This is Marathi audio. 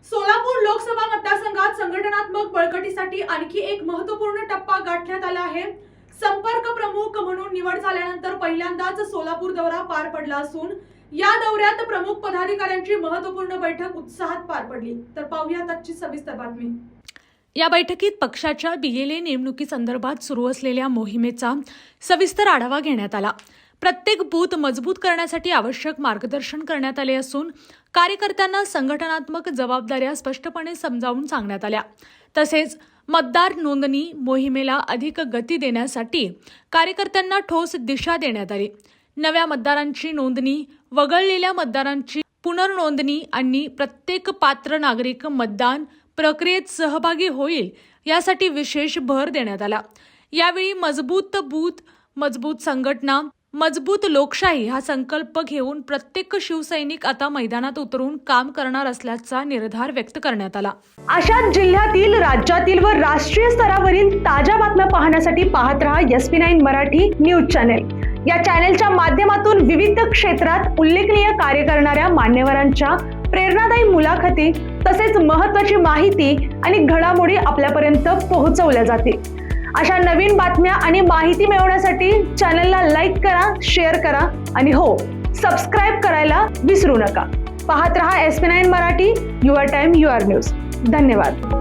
सोलापूर लोकसभा मतदारसंघात संघटनात्मक बळकटीसाठी आणखी एक महत्त्वपूर्ण टप्पा गाठण्यात आला आहे। संपर्क प्रमुख म्हणून निवड झाल्यानंतर पहिल्यांदाच सोलापूर दौरा पार पडला असून या दौऱ्यात प्रमुख पदाधिकाऱ्यांची महत्त्वपूर्ण बैठक उत्साहात पार पडली। तर पाहूया आजची सविस्तर बातमी। या बैठकीत पक्षाच्या BLA नेमणुकीसंदर्भात सुरू असलेल्या मोहिमेचा सविस्तर आढावा घेण्यात आला। प्रत्येक बूथ मजबूत करण्यासाठी आवश्यक मार्गदर्शन करण्यात आले असून कार्यकर्त्यांना संघटनात्मक जबाबदाऱ्या स्पष्टपणे समजावून सांगण्यात आल्या। तसेच मतदार नोंदणी मोहिमेला अधिक गती देण्यासाठी कार्यकर्त्यांना ठोस दिशा देण्यात आली। नव्या मतदारांची नोंदणी, वगळलेल्या मतदारांची पुनर्नोंदणी आणि प्रत्येक पात्र नागरिक मतदान प्रक्रियेत सहभागी होईल यासाठी विशेष भर देण्यात आला। यावेळी मजबूत बूथ, मजबूत संघटना, मजबूत लोकशाही हा संकल्प घेऊन प्रत्येक शिवसैनिक आता मैदानात उतरून काम करणार असल्याचा निर्धार व्यक्त करण्यात आला। अशाच जिल्ह्यातील, राज्यातील व राष्ट्रीय स्तरावरील ताज्या बातम्या पाहण्यासाठी पाहत रहा SP9 मराठी न्यूज चॅनेल। या चॅनेलच्या माध्यमातून विविध क्षेत्रात उल्लेखनीय कार्य करणाऱ्या मान्यवरांच्या प्रेरणादायी मुलाखती तसेच महत्त्वाची माहिती आणि घडामोडी आपल्यापर्यंत पोहोचवल्या जातील। अशा नवीन बातम्या आणि माहिती मिळवण्यासाठी चॅनलला लाईक करा, शेअर करा आणि हो, सबस्क्राईब करायला विसरू नका। पाहत रहा SP9 Marathi, your time your news. धन्यवाद।